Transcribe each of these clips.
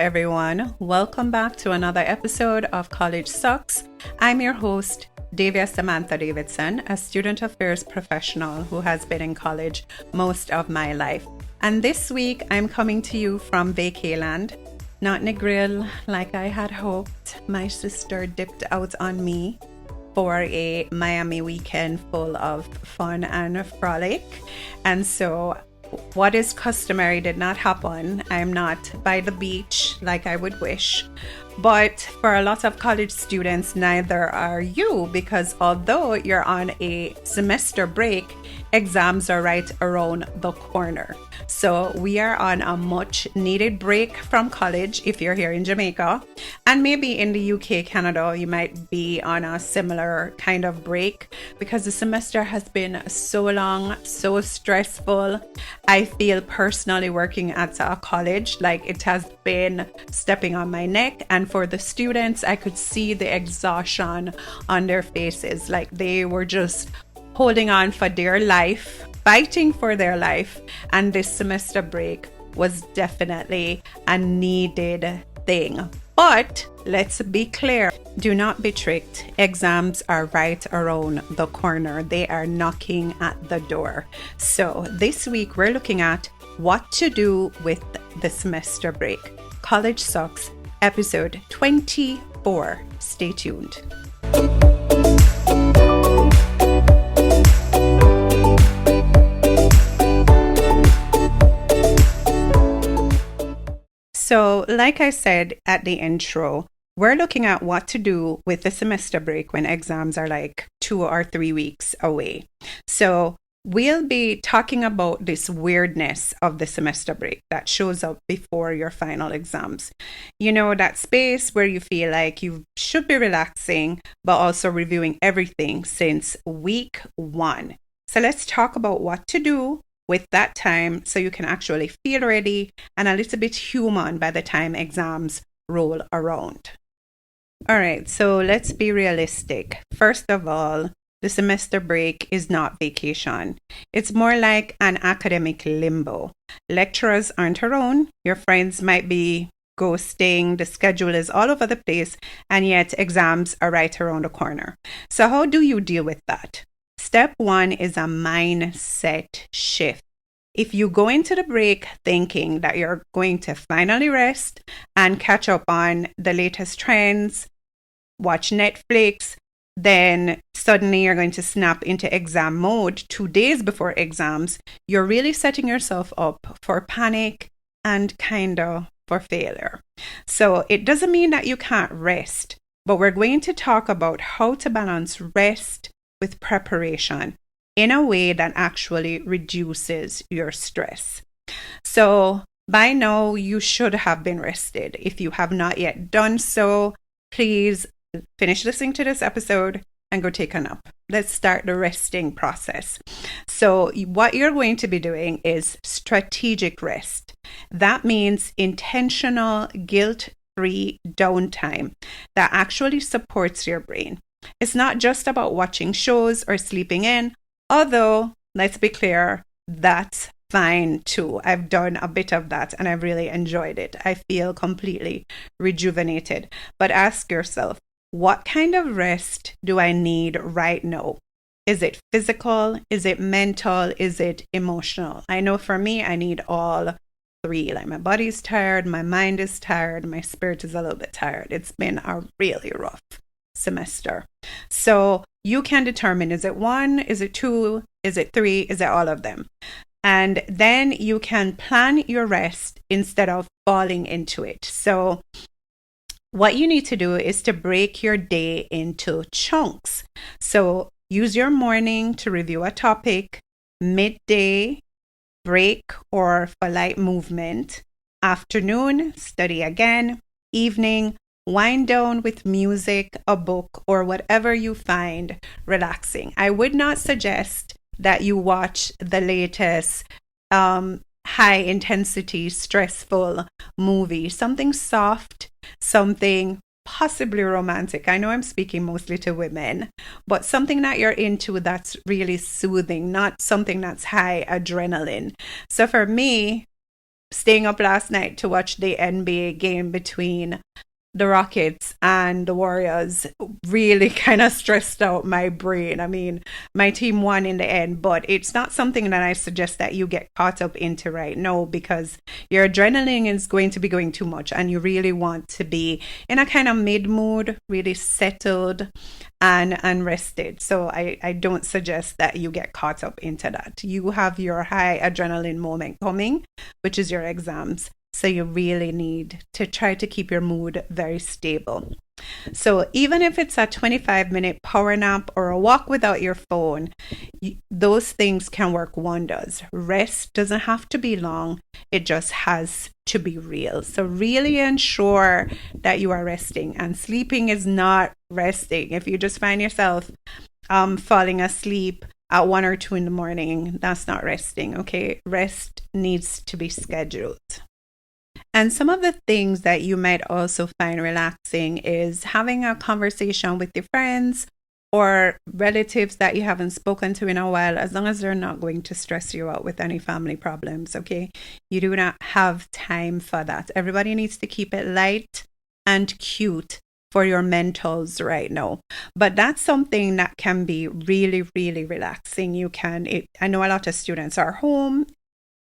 everyone. Welcome back to another episode of College Sucks. I'm your host, Davia Samantha Davidson, a student affairs professional who has been in college most of my life. And this week, I'm coming to you from Vacayland, not Negril like I had hoped. My sister dipped out on me for a Miami weekend full of fun and frolic. And so what is customary did not happen. I'm not by the beach like I would wish. But for a lot of college students, neither are you, because although you're on a semester break, exams are right around the corner. So we are on a much needed break from college if you're here in Jamaica. And maybe in the UK, Canada, you might be on a similar kind of break because the semester has been so long, so stressful. I feel personally working at a college like it has been stepping on my neck. And for the students, I could see the exhaustion on their faces. Like they were just holding on for their life, fighting for their life. And this semester break was definitely a needed thing. But let's be clear, do not be tricked. Exams are right around the corner. They are knocking at the door. So this week we're looking at what to do with the semester break. College Sucks, episode 24. Stay tuned. So, like I said at the intro, we're looking at what to do with the semester break when exams are like 2 or 3 weeks away. So, we'll be talking about this weirdness of the semester break that shows up before your final exams. You know, that space where you feel like you should be relaxing, but also reviewing everything since week 1. So, let's talk about what to do with that time so you can actually feel ready and a little bit human by the time exams roll around. All right, so let's be realistic. First of all, the semester break is not vacation. It's more like an academic limbo. Lecturers aren't around, your friends might be ghosting, the schedule is all over the place, and yet exams are right around the corner. So how do you deal with that? Step 1 is a mindset shift. If you go into the break thinking that you're going to finally rest and catch up on the latest trends, watch Netflix, then suddenly you're going to snap into exam mode 2 days before exams, you're really setting yourself up for panic and kind of for failure. So it doesn't mean that you can't rest, but we're going to talk about how to balance rest with preparation in a way that actually reduces your stress. So by now, you should have been rested. If you have not yet done so, please finish listening to this episode and go take a nap. Let's start the resting process. So what you're going to be doing is strategic rest. That means intentional, guilt-free downtime that actually supports your brain. It's not just about watching shows or sleeping in, although, let's be clear, that's fine too. I've done a bit of that and I've really enjoyed it. I feel completely rejuvenated. But ask yourself, what kind of rest do I need right now? Is it physical? Is it mental? Is it emotional? I know for me, I need all 3. Like my body's tired, my mind is tired, my spirit is a little bit tired. It's been a really rough semester. So you can determine, is it 1, is it 2, is it 3, is it all of them? And then you can plan your rest instead of falling into it. So what you need to do is to break your day into chunks. So use your morning to review a topic, midday, break or for light movement, afternoon, study again, evening, wind down with music, a book, or whatever you find relaxing. I would not suggest that you watch the latest high intensity, stressful movie. Something soft, something possibly romantic. I know I'm speaking mostly to women, but something that you're into that's really soothing, not something that's high adrenaline. So for me, staying up last night to watch the NBA game between the Rockets and the Warriors really kind of stressed out my brain. I mean, my team won in the end, but it's not something that I suggest that you get caught up into right now, because your adrenaline is going to be going too much and you really want to be in a kind of mid mood, really settled and rested. So I don't suggest that you get caught up into that. You have your high adrenaline moment coming, which is your exams. So you really need to try to keep your mood very stable. So even if it's a 25-minute power nap or a walk without your phone, those things can work wonders. Rest doesn't have to be long. It just has to be real. So really ensure that you are resting, and sleeping is not resting. If you just find yourself falling asleep at 1 or 2 in the morning, that's not resting. Okay. Rest needs to be scheduled. And some of the things that you might also find relaxing is having a conversation with your friends or relatives that you haven't spoken to in a while, as long as they're not going to stress you out with any family problems, okay? You do not have time for that. Everybody needs to keep it light and cute for your mentals right now. But that's something that can be really, really relaxing. I know a lot of students are home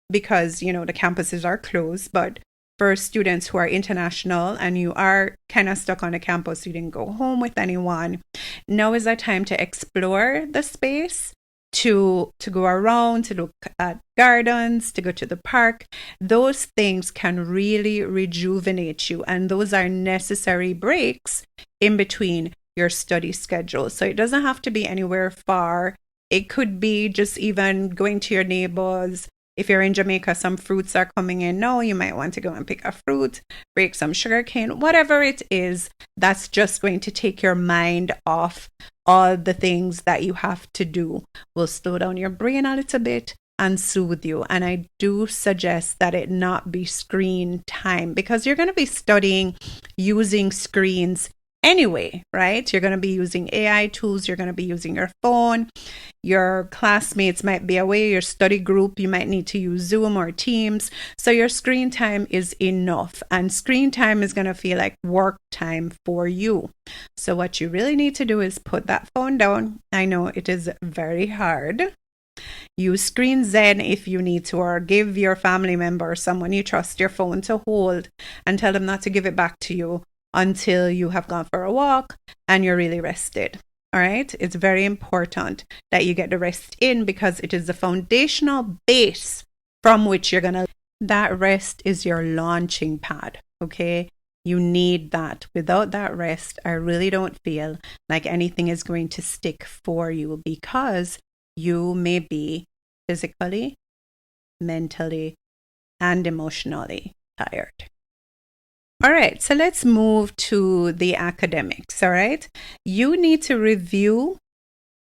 because, the campuses are closed, but for students who are international and you are kind of stuck on a campus, you didn't go home with anyone, now is a time to explore the space, to go around, to look at gardens, to go to the park. Those things can really rejuvenate you, and those are necessary breaks in between your study schedule. So it doesn't have to be anywhere far. It could be just even going to your neighbors. If you're in Jamaica, some fruits are coming in now. You might want to go and pick a fruit, break some sugar cane, whatever it is. That's just going to take your mind off all the things that you have to do. Will slow down your brain a little bit and soothe you. And I do suggest that it not be screen time, because you're going to be studying using screens anyway, right? You're going to be using AI tools. You're going to be using your phone. Your classmates might be away. Your study group, you might need to use Zoom or Teams. So your screen time is enough, and screen time is going to feel like work time for you. So what you really need to do is put that phone down. I know it is very hard. Use Screen Zen if you need to, or give your family member or someone you trust your phone to hold and tell them not to give it back to you until you have gone for a walk and you're really rested. All right. It's very important that you get the rest in, because it is the foundational base from which that rest is your launching pad. Okay. You need that. Without that rest, I really don't feel like anything is going to stick for you, because you may be physically, mentally, and emotionally tired. All right, so let's move to the academics. All right, you need to review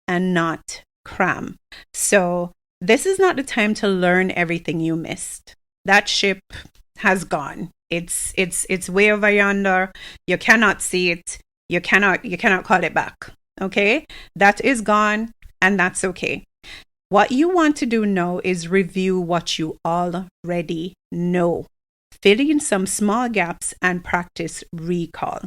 and not cram. So this is not the time to learn everything you missed. That ship has gone. It's way over yonder. You cannot see it. You cannot call it back. Okay, that is gone, and that's okay. What you want to do now is review what you already know. Fill in some small gaps and practice recall.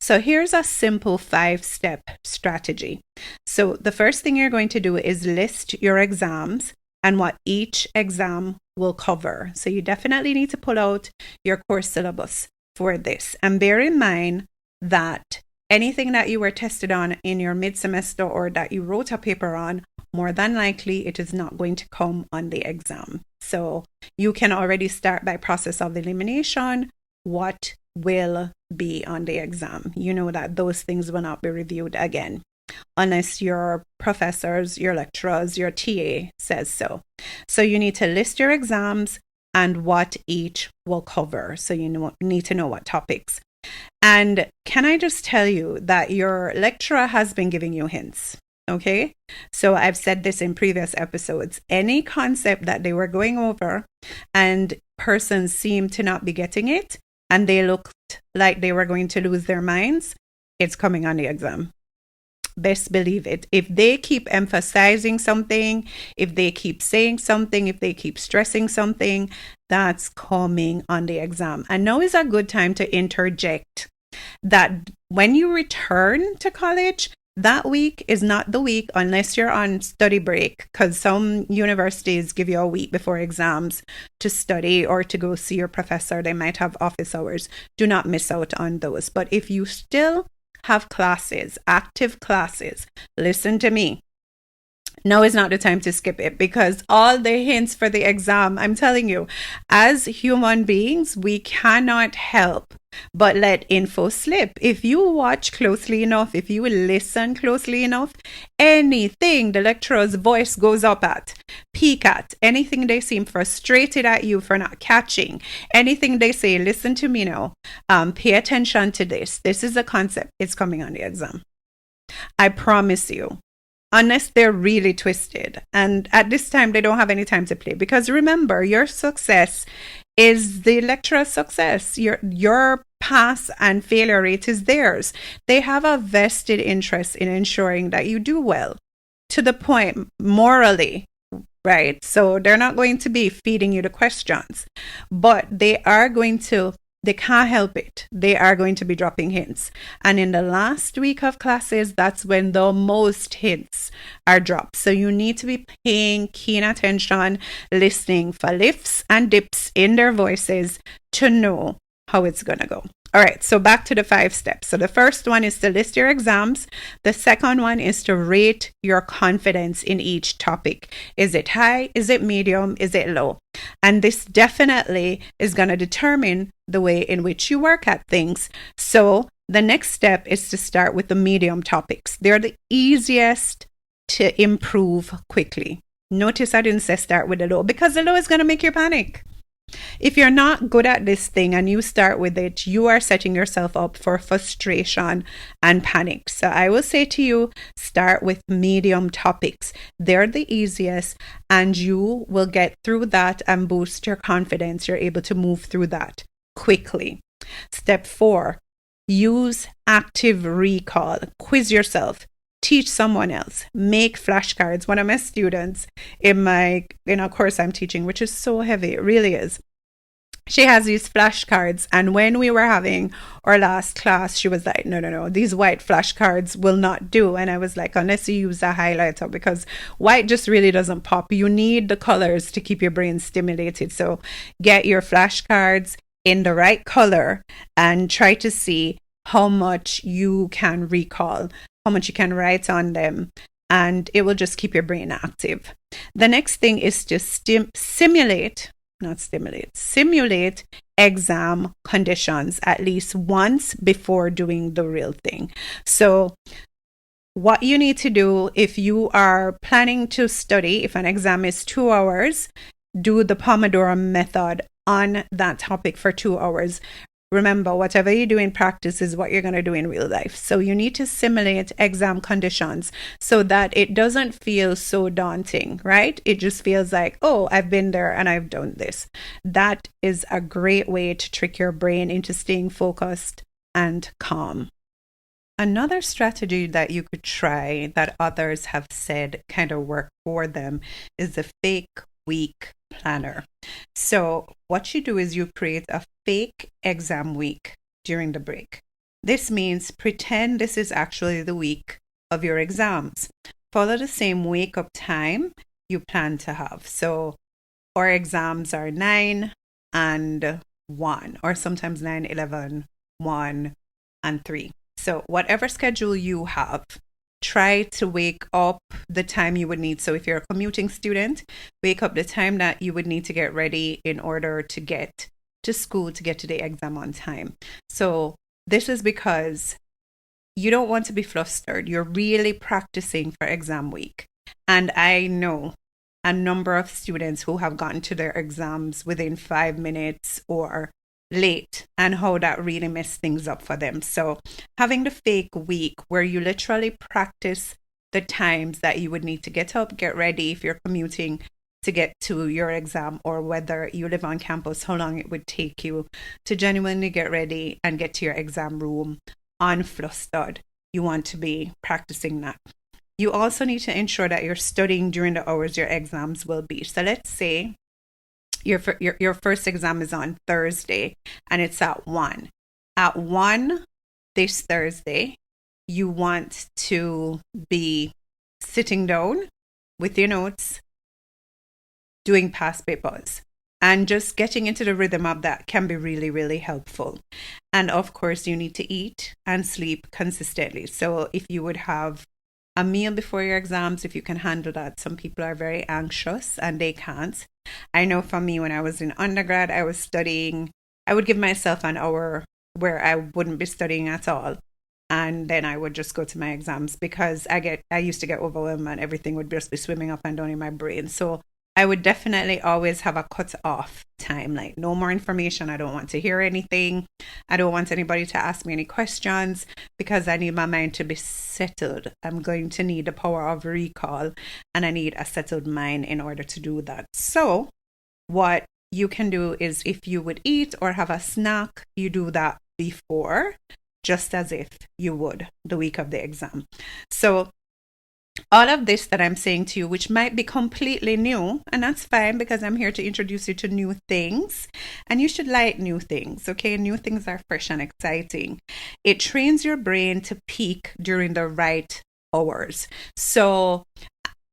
So here's a simple 5-step strategy. So the first thing you're going to do is list your exams and what each exam will cover. So you definitely need to pull out your course syllabus for this. And bear in mind that anything that you were tested on in your mid-semester or that you wrote a paper on, more than likely it is not going to come on the exam. So you can already start by process of elimination what will be on the exam. You know that those things will not be reviewed again unless your professors, your lecturers, your TA says so. So you need to list your exams and what each will cover. So you need to know what topics. And can I just tell you that your lecturer has been giving you hints? Okay, so I've said this in previous episodes. Any concept that they were going over and persons seemed to not be getting it and they looked like they were going to lose their minds, it's coming on the exam. best believe it. If they keep emphasizing something, if they keep saying something, if they keep stressing something, that's coming on the exam. And now is a good time to interject that when you return to college, that week is not the week unless you're on study break, because some universities give you a week before exams to study or to go see your professor. They might have office hours. Do not miss out on those. But if you still have classes, active classes, listen to me. Now is not the time to skip it, because all the hints for the exam, I'm telling you, as human beings, we cannot help but let info slip. If you watch closely enough, if you listen closely enough, anything the lecturer's voice goes up at, peak at, anything they seem frustrated at you for not catching, anything they say, listen to me now, pay attention to this. This is a concept. It's coming on the exam. I promise you. Unless they're really twisted. And at this time, they don't have any time to play. Because remember, your success is the lecturer's success. Your pass and failure rate is theirs. They have a vested interest in ensuring that you do well, to the point morally, right? So they're not going to be feeding you the questions, but they can't help it. They are going to be dropping hints. And in the last week of classes, that's when the most hints are dropped. So you need to be paying keen attention, listening for lifts and dips in their voices to know how it's going to go. All right, so back to the 5 steps. So the first one is to list your exams. The second one is to rate your confidence in each topic. Is it high? Is it medium? Is it low? And this definitely is going to determine the way in which you work at things. So the next step is to start with the medium topics. They're the easiest to improve quickly. Notice I didn't say start with the low, because the low is going to make you panic. If you're not good at this thing and you start with it, you are setting yourself up for frustration and panic. So I will say to you, start with medium topics. They're the easiest, and you will get through that and boost your confidence. You're able to move through that quickly. Step 4, use active recall. Quiz yourself. Teach someone else. Make flashcards. One of my students in a course I'm teaching, which is so heavy, it really is. She has these flashcards, and when we were having our last class, she was like, no, these white flashcards will not do. And I was like, unless you use a highlighter, because white just really doesn't pop. You need the colors to keep your brain stimulated. So get your flashcards in the right color and try to see how much you can recall, how much you can write on them, and it will just keep your brain active. The next thing is to simulate exam conditions at least once before doing the real thing. So what you need to do if you are planning to study, if an exam is 2 hours, do the Pomodoro method on that topic for 2 hours. Remember, whatever you do in practice is what you're going to do in real life. So you need to simulate exam conditions so that it doesn't feel so daunting, right? It just feels like, oh, I've been there and I've done this. That is a great way to trick your brain into staying focused and calm. Another strategy that you could try that others have said kind of work for them is the fake week planner. So what you do is you create a fake exam week during the break. This means pretend this is actually the week of your exams. Follow the same wake up time you plan to have. So our exams are 9 and 1, or sometimes 9, 11, 1, and 3. So whatever schedule you have, try to wake up the time you would need. So if you're a commuting student, wake up the time that you would need to get ready in order to get to school, to get to the exam on time. So this is because you don't want to be flustered. You're really practicing for exam week. And I know a number of students who have gotten to their exams within 5 minutes or late, and how that really messed things up for them. So having the fake week where you literally practice the times that you would need to get up, get ready if you're commuting to get to your exam, or whether you live on campus, how long it would take you to genuinely get ready and get to your exam room unflustered. you want to be practicing that. You also need to ensure that you're studying during the hours your exams will be. So let's say your first exam is on Thursday and it's at 1. At 1 this Thursday, you want to be sitting down with your notes, doing past papers, and just getting into the rhythm of that can be really, really helpful. And of course, you need to eat and sleep consistently. So if you would have a meal before your exams, if you can handle that. Some people are very anxious and they can't. I know for me, when I was in undergrad, I was studying, I would give myself an hour where I wouldn't be studying at all. And then I would just go to my exams because I used to get overwhelmed and everything would just be swimming up and down in my brain. So I would definitely always have a cut off time, like no more information. I don't want to hear anything. I don't want anybody to ask me any questions because I need my mind to be settled. I'm going to need the power of recall and I need a settled mind in order to do that. So what you can do is if you would eat or have a snack, you do that before, just as if you would the week of the exam. So all of this that I'm saying to you, which might be completely new, and that's fine because I'm here to introduce you to new things, and you should like new things, okay? New things are fresh and exciting. It trains your brain to peak during the right hours. So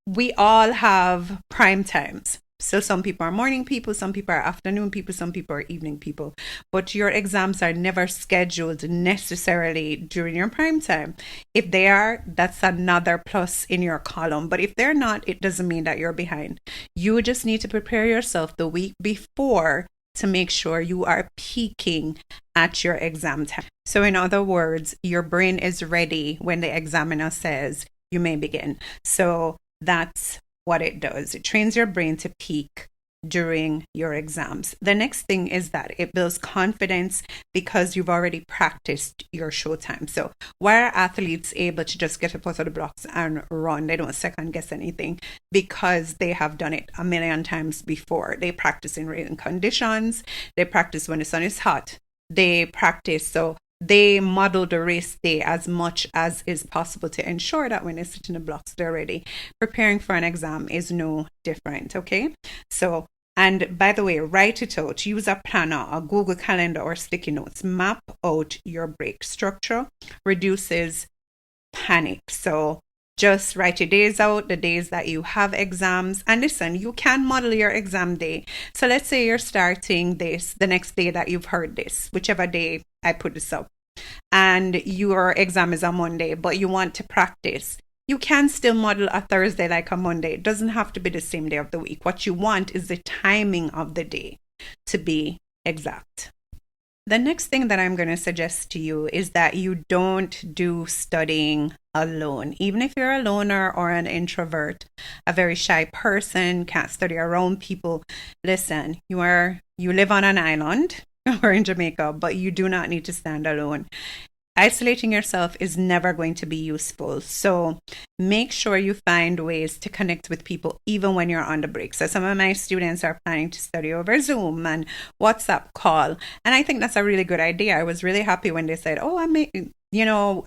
we all have prime times. So some people are morning people, some people are afternoon people, some people are evening people. But your exams are never scheduled necessarily during your prime time. If they are, that's another plus in your column. But if they're not, it doesn't mean that you're behind. You just need to prepare yourself the week before to make sure you are peaking at your exam time. So in other words, your brain is ready when the examiner says you may begin. So that's what it does. It trains your brain to peak during your exams. The next thing is that it builds confidence because you've already practiced your showtime. So why are athletes able to just get up out of the blocks and run? They don't second guess anything because they have done it a million times before. They practice in rain conditions. They practice when the sun is hot. They practice. So they model the race day as much as is possible to ensure that when they sit in the blocks, they're ready. Preparing for an exam is no different, okay? So, and by the way, write it out. Use a planner, a Google Calendar, or sticky notes. Map out your break. Structure reduces panic. So just write your days out, the days that you have exams. And listen, you can model your exam day. So let's say you're starting this the next day that you've heard this, whichever day I put this up, and your exam is on Monday, but you want to practice. You can still model a Thursday like a Monday. It doesn't have to be the same day of the week. What you want is the timing of the day to be exact. The next thing that I'm going to suggest to you is that you don't do studying alone. Even if you're a loner or an introvert, a very shy person, can't study around people, listen, you live on an island or in Jamaica, but you do not need to stand alone. Isolating yourself is never going to be useful. So make sure you find ways to connect with people even when you're on the break. So some of my students are planning to study over Zoom and WhatsApp call. And I think that's a really good idea. I was really happy when they said, oh,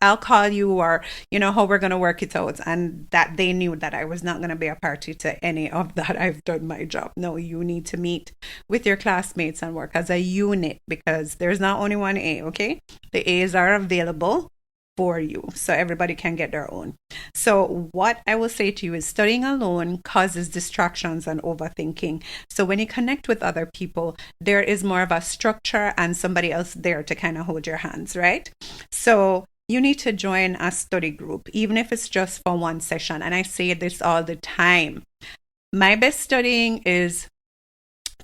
I'll call you, or, how we're going to work it out. And that they knew that I was not going to be a party to any of that. I've done my job. No, you need to meet with your classmates and work as a unit because there's not only one A, okay? The A's are available for you, so everybody can get their own. So what I will say to you is studying alone causes distractions and overthinking. So when you connect with other people, there is more of a structure and somebody else there to kind of hold your hands, right? So you need to join a study group, even if it's just for one session. And I say this all the time. My best studying is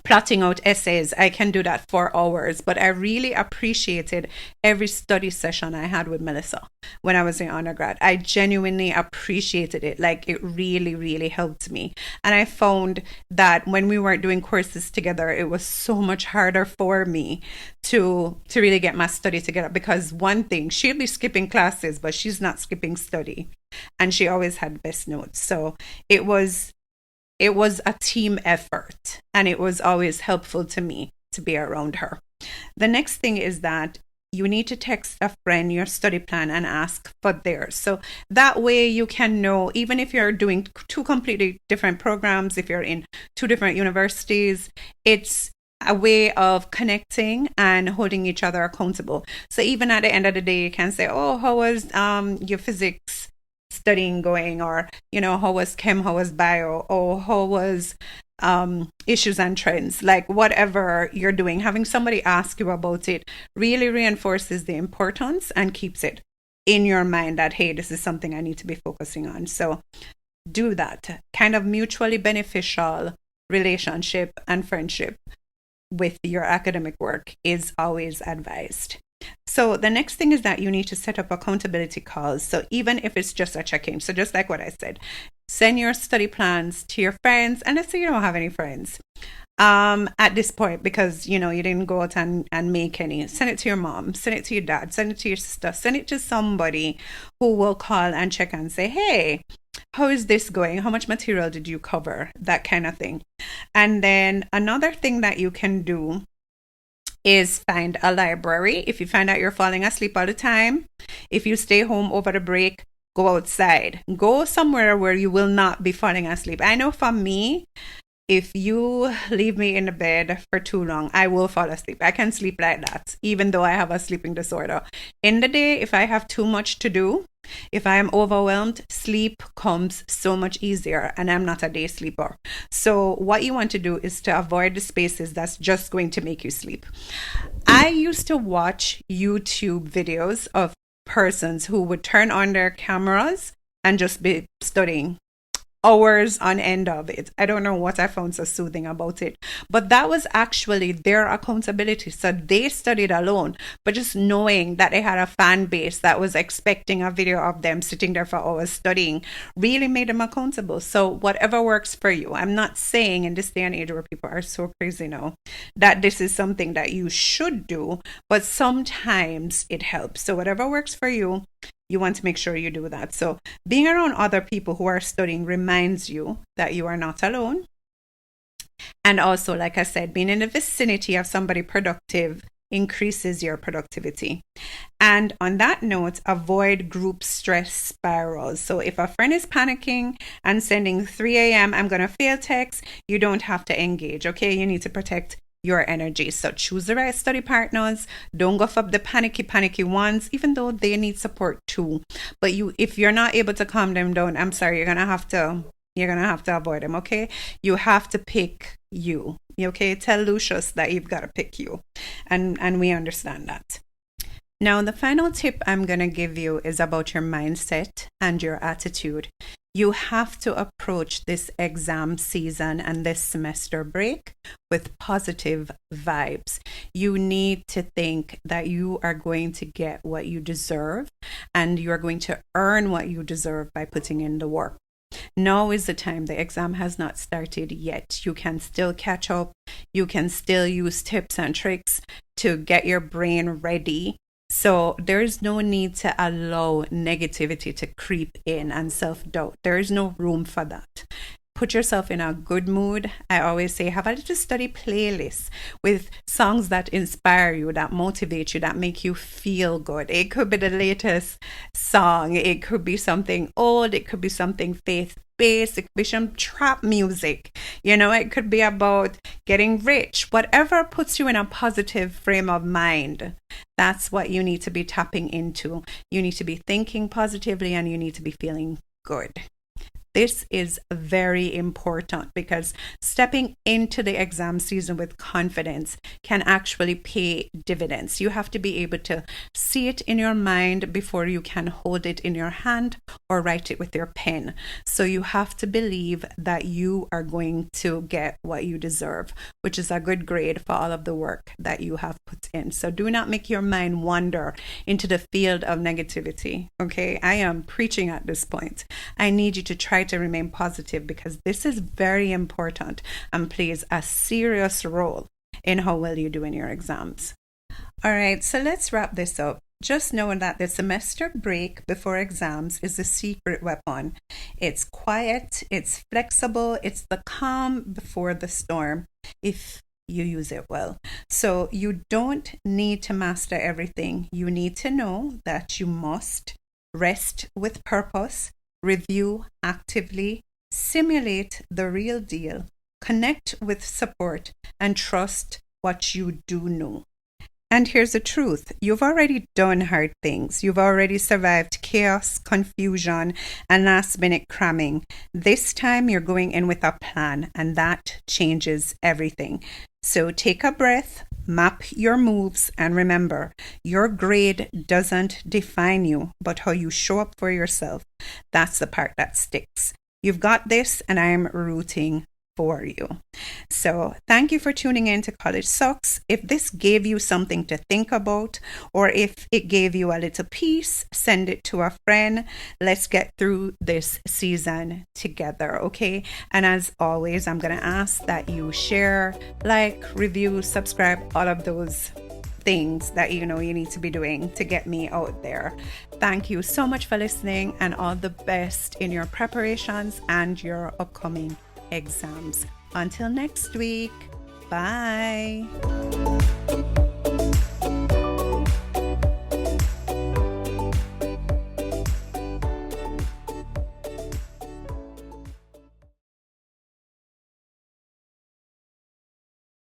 plotting out essays. I can do that for hours, but I really appreciated every study session I had with Melissa when I was in undergrad. I genuinely appreciated it. Like, it really, really helped me. And I found that when we weren't doing courses together, it was so much harder for me to really get my study together, because one thing, she'd be skipping classes, but she's not skipping study. And she always had best notes. So it was a team effort, and it was always helpful to me to be around her. The next thing is that you need to text a friend your study plan and ask for theirs. So that way you can know, even if you're doing two completely different programs, if you're in two different universities, it's a way of connecting and holding each other accountable. So even at the end of the day, you can say, oh, how was your physics studying going? Or, how was chem, how was bio, or how was issues and trends, like whatever you're doing, having somebody ask you about it really reinforces the importance and keeps it in your mind that, hey, this is something I need to be focusing on. So do that. Kind of mutually beneficial relationship and friendship with your academic work is always advised. So the next thing is that you need to set up accountability calls. So even if it's just a check-in, so just like what I said, send your study plans to your friends, and let's say you don't have any friends at this point because you didn't go out and make any. Send it to your mom, send it to your dad, send it to your sister, send it to somebody who will call and check and say, hey, how is this going? How much material did you cover? That kind of thing. And then another thing that you can do is find a library. If you find out you're falling asleep all the time, if you stay home over the break, go outside. Go somewhere where you will not be falling asleep. I know for me, if you leave me in the bed for too long, I will fall asleep. I can sleep like that, even though I have a sleeping disorder. In the day, if I have too much to do, if I am overwhelmed, sleep comes so much easier, and I'm not a day sleeper. So what you want to do is to avoid the spaces that's just going to make you sleep. I used to watch YouTube videos of persons who would turn on their cameras and just be studying hours on end of it. I don't know what I found so soothing about it, but that was actually their accountability. So they studied alone, but just knowing that they had a fan base that was expecting a video of them sitting there for hours studying really made them accountable. So whatever works for you. I'm not saying in this day and age where people are so crazy now that this is something that you should do, but sometimes it helps. So whatever works for you, you want to make sure you do that. So being around other people who are studying reminds you that you are not alone. And also, like I said, being in the vicinity of somebody productive increases your productivity. And on that note, avoid group stress spirals. So if a friend is panicking and sending 3 a.m., I'm going to fail text, you don't have to engage, okay? You need to protect your energy. So choose the right study partners. Don't go for the panicky ones, even though they need support too. But if you're not able to calm them down, I'm sorry, you're gonna have to avoid them. Okay, you have to pick you. Okay, tell Lucius that you've got to pick you, and we understand that. Now, the final tip I'm going to give you is about your mindset and your attitude. You have to approach this exam season and this semester break with positive vibes. You need to think that you are going to get what you deserve and you are going to earn what you deserve by putting in the work. Now is the time. The exam has not started yet. You can still catch up. You can still use tips and tricks to get your brain ready. So there is no need to allow negativity to creep in and self-doubt. There is no room for that. Put yourself in a good mood. I always say, have a little study playlist with songs that inspire you, that motivate you, that make you feel good. It could be the latest song. It could be something old. It could be something faith-based. It could be some trap music. It could be about getting rich. Whatever puts you in a positive frame of mind, that's what you need to be tapping into. You need to be thinking positively and you need to be feeling good. This is very important because stepping into the exam season with confidence can actually pay dividends. You have to be able to see it in your mind before you can hold it in your hand or write it with your pen. So you have to believe that you are going to get what you deserve, which is a good grade for all of the work that you have put in. So do not make your mind wander into the field of negativity. Okay, I am preaching at this point. I need you to try to remain positive because this is very important and plays a serious role in how well you do in your exams. All right, so let's wrap this up. Just know that the semester break before exams is a secret weapon. It's quiet, it's flexible, it's the calm before the storm. If you use it well. So you don't need to master everything. You need to know that you must rest with purpose, review actively, simulate the real deal, connect with support, and trust what you do know. And here's the truth. You've already done hard things. You've already survived chaos, confusion, and last-minute cramming. This time you're going in with a plan, and that changes everything. So take a breath, map your moves, and remember, your grade doesn't define you, but how you show up for yourself. That's the part that sticks. You've got this, and I'm rooting for you. So thank you for tuning in to College Sucks. If this gave you something to think about, or if it gave you a little piece, send it to a friend. Let's get through this season together, okay? And as always, I'm going to ask that you share, like, review, subscribe, all of those things that you know you need to be doing to get me out there. Thank you so much for listening, and all the best in your preparations and your upcoming exams. Until next week, bye.